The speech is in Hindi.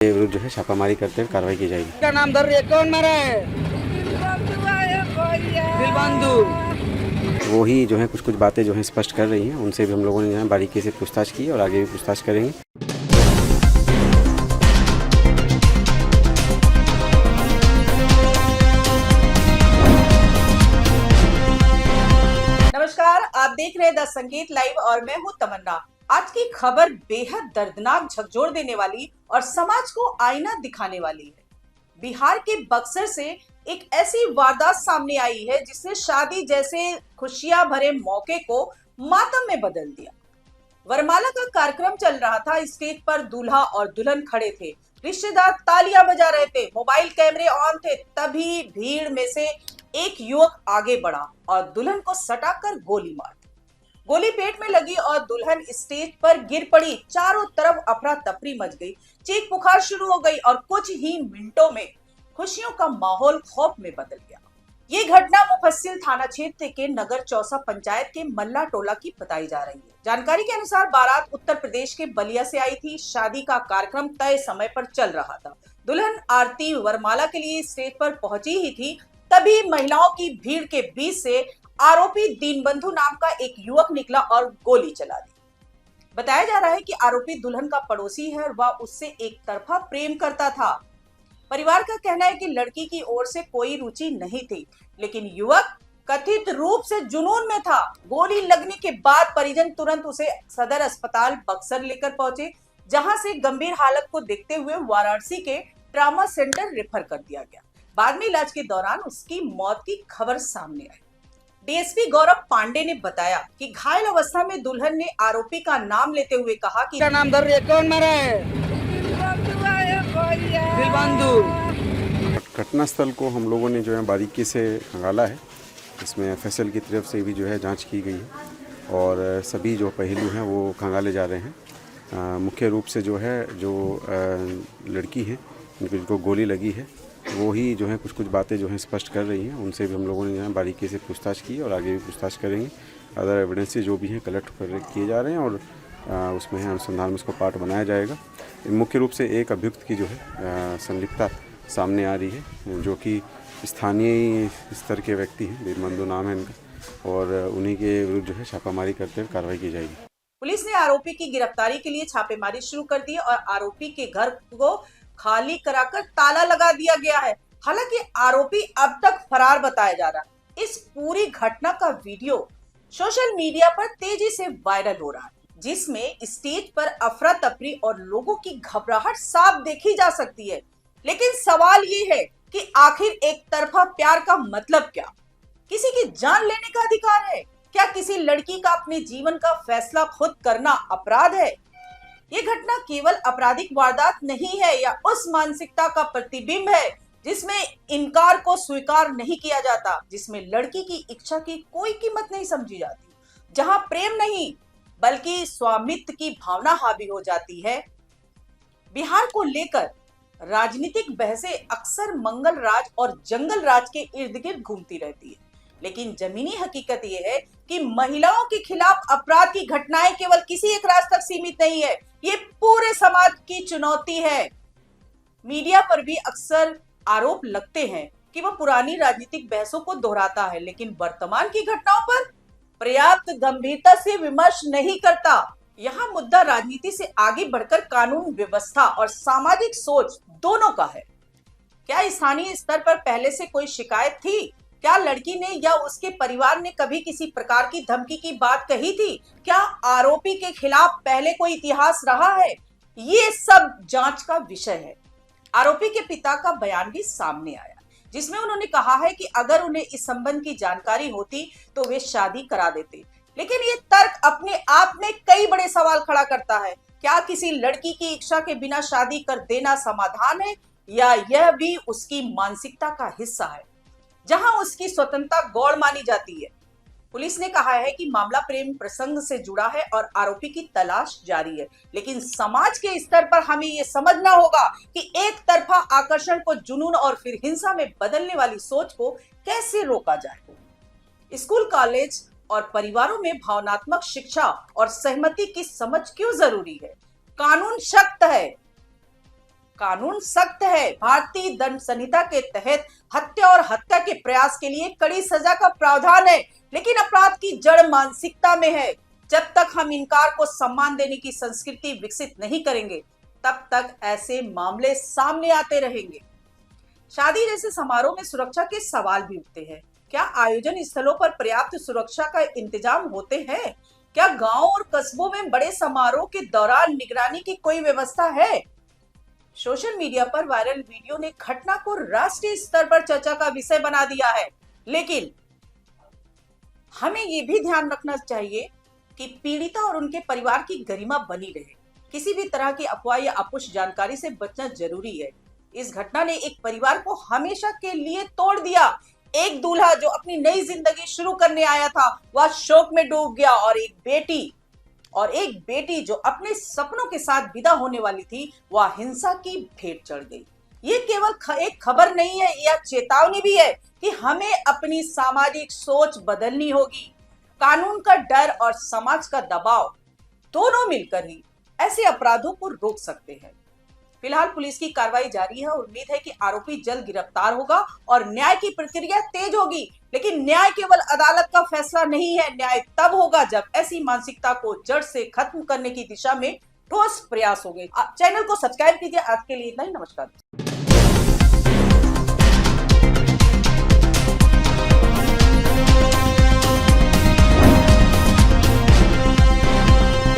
के विरुद्ध जो है छापामारी करते हुए कार्रवाई की जाएगी। का नाम धर रही है, कौन मारा है? दिलबंधु। वो ही जो है कुछ बातें जो है स्पष्ट कर रही हैं, उनसे भी हम लोगों ने जो है बारीकी से पूछताछ की और आगे भी पूछताछ करेंगे। नमस्कार, आप देख रहे हैं द संगीत लाइव और मैं हूं तमन्ना। आज की खबर बेहद दर्दनाक, झकझोर देने वाली और समाज को आईना दिखाने वाली है। बिहार के बक्सर से एक ऐसी वारदात सामने आई है जिसने शादी जैसे खुशियां भरे मौके को मातम में बदल दिया। वरमाला का कार्यक्रम चल रहा था। स्टेज पर दूल्हा और दुल्हन खड़े थे, रिश्तेदार तालियां बजा रहे थे, मोबाइल कैमरे ऑन थे। तभी भीड़ में से एक युवक आगे बढ़ा और दुल्हन को सटाकर गोली मार दी। गोली पेट में लगी और दुल्हन स्टेज पर गिर पड़ी। चारों तरफ अफरा तफरी मच गई, चीख पुकार शुरू हो गई और कुछ ही मिनटों में खुशियों का माहौल खौफ में बदल गया। ये घटना मुफस्सिल थाना क्षेत्र के नगर चौसा पंचायत के मल्ला टोला की बताई जा रही है। जानकारी के अनुसार बारात उत्तर प्रदेश के बलिया से आई थी। शादी का कार्यक्रम तय समय पर चल रहा था। दुल्हन आरती वरमाला के लिए स्टेज पर पहुंची ही थी, तभी महिलाओं की भीड़ के बीच से आरोपी दीनबंधु नाम का एक युवक निकला और गोली चला दी। बताया जा रहा है कि आरोपी दुल्हन का पड़ोसी है और वह उससे एक तरफा प्रेम करता था। परिवार का कहना है कि लड़की की ओर से कोई रुचि नहीं थी, लेकिन युवक कथित रूप से जुनून में था। गोली लगने के बाद परिजन तुरंत उसे सदर अस्पताल बक्सर लेकर पहुंचे, जहां से गंभीर हालत को देखते हुए वाराणसी के ट्रॉमा सेंटर रेफर कर दिया गया। बाद में इलाज के दौरान उसकी मौत की खबर सामने आई। डीएसपी गौरव पांडे ने बताया कि घायल अवस्था में दुल्हन ने आरोपी का नाम लेते हुए कहा कि का नाम धर रही है, कौन मारा है? दिलबंधु। घटनास्थल को हम लोगों ने जो है बारीकी से खंगाला है। इसमें एफएसएल की तरफ से भी जो है जांच की गई है और सभी जो पहलू हैं वो खंगाले जा रहे हैं। मुख्य रूप से जो है लड़की है जिनको गोली लगी है, वो ही जो है कुछ बातें जो हैं स्पष्ट कर रही हैं, उनसे भी हम लोगों ने जो है बारीकी से पूछताछ की और आगे भी पूछताछ करेंगे। अदर एविडेंसेस जो भी हैं कलेक्ट किए जा रहे हैं और उसमें अनुसंधान में इसको पार्ट बनाया जाएगा। मुख्य रूप से एक अभियुक्त की जो है संलिप्तता सामने आ रही है, जो कि स्थानीय स्तर के व्यक्ति हैं, दीनबंधु नाम है इनका, और उन्हीं के विरुद्ध जो है छापामारी करते हुए कार्रवाई की जाएगी। पुलिस ने आरोपी की गिरफ्तारी के लिए छापेमारी शुरू कर दी और आरोपी के घर को खाली कराकर ताला लगा दिया गया है। हालांकि आरोपी अब तक फरार बताया जा रहा है। इस पूरी घटना का वीडियो सोशल मीडिया पर तेजी से वायरल हो रहा है, जिसमें स्टेज पर अफरा तफरी और लोगों की घबराहट साफ देखी जा सकती है। लेकिन सवाल ये है कि आखिर एक तरफा प्यार का मतलब क्या? किसी की जान लेने का अधिकार है? क्या किसी लड़की का अपने जीवन का फैसला खुद करना अपराध है? ये घटना केवल आपराधिक वारदात नहीं है या उस मानसिकता का प्रतिबिंब है जिसमें इनकार को स्वीकार नहीं किया जाता, जिसमें लड़की की इच्छा की कोई कीमत नहीं समझी जाती, जहां प्रेम नहीं बल्कि स्वामित्व की भावना हावी हो जाती है। बिहार को लेकर राजनीतिक बहसें अक्सर मंगल राज और जंगल राज के इर्द गिर्द घूमती रहती है, लेकिन जमीनी हकीकत यह है कि महिलाओं के खिलाफ अपराध की घटनाएं केवल किसी एक राज तक सीमित नहीं है, ये पूरे समाज की चुनौती है। मीडिया पर भी अक्सर आरोप लगते हैं कि वह पुरानी राजनीतिक बहसों को दोहराता है, लेकिन वर्तमान की घटनाओं पर पर्याप्त गंभीरता से विमर्श नहीं करता। यहाँ मुद्दा राजनीति से आगे बढ़कर कानून व्यवस्था और सामाजिक सोच दोनों का है। क्या स्थानीय स्तर पर पहले से कोई शिकायत थी? क्या लड़की ने या उसके परिवार ने कभी किसी प्रकार की धमकी की बात कही थी? क्या आरोपी के खिलाफ पहले कोई इतिहास रहा है? ये सब जांच का विषय है। आरोपी के पिता का बयान भी सामने आया, जिसमें उन्होंने कहा है कि अगर उन्हें इस संबंध की जानकारी होती तो वे शादी करा देते। लेकिन ये तर्क अपने आप में कई बड़े सवाल खड़ा करता है। क्या किसी लड़की की इच्छा के बिना शादी कर देना समाधान है, या यह भी उसकी मानसिकता का हिस्सा है जहां उसकी स्वतंत्रता गौण मानी जाती है? पुलिस ने कहा है कि मामला प्रेम प्रसंग से जुड़ा है और आरोपी की तलाश जारी है, लेकिन समाज के स्तर पर हमें यह समझना होगा कि एक तरफा आकर्षण को जुनून और फिर हिंसा में बदलने वाली सोच को कैसे रोका जाए। स्कूल, कॉलेज और परिवारों में भावनात्मक शिक्षा और सहमति की समझ क्यों जरूरी है? कानून सख्त है, कानून सख्त है। भारतीय दंड संहिता के तहत हत्या और हत्या के प्रयास के लिए कड़ी सजा का प्रावधान है, लेकिन अपराध की जड़ मानसिकता में है। जब तक हम इनकार को सम्मान देने की संस्कृति विकसित नहीं करेंगे, तब तक ऐसे मामले सामने आते रहेंगे। शादी जैसे समारोह में सुरक्षा के सवाल भी उठते हैं। क्या आयोजन स्थलों पर पर्याप्त सुरक्षा का इंतजाम होते हैं? क्या गांव और कस्बों में बड़े समारोह के दौरान निगरानी की कोई व्यवस्था है? सोशल मीडिया पर वायरल वीडियो ने घटना को राष्ट्रीय स्तर पर चर्चा का विषय बना दिया है, लेकिन हमें यह भी ध्यान रखना चाहिए कि पीड़िता और उनके परिवार की गरिमा बनी रहे। किसी भी तरह की अफवाह या अपुष्ट जानकारी से बचना जरूरी है। इस घटना ने एक परिवार को हमेशा के लिए तोड़ दिया। एक दूल्हा जो अपनी नई जिंदगी शुरू करने आया था, वह शोक में डूब गया, और एक बेटी जो अपने सपनों के साथ विदा होने वाली थी, वह हिंसा की भेंट चढ़ गई। ये केवल एक खबर नहीं है, यह चेतावनी भी है कि हमें अपनी सामाजिक सोच बदलनी होगी। कानून का डर और समाज का दबाव दोनों मिलकर ही ऐसे अपराधों को रोक सकते हैं। फिलहाल पुलिस की कार्रवाई जारी है और उम्मीद है कि आरोपी जल्द गिरफ्तार होगा और न्याय की प्रक्रिया तेज होगी। लेकिन न्याय केवल अदालत का फैसला नहीं है। न्याय तब होगा जब ऐसी मानसिकता को जड़ से खत्म करने की दिशा में ठोस प्रयास होंगे। चैनल को सब्सक्राइब कीजिए। आज के लिए इतना ही। नमस्कार।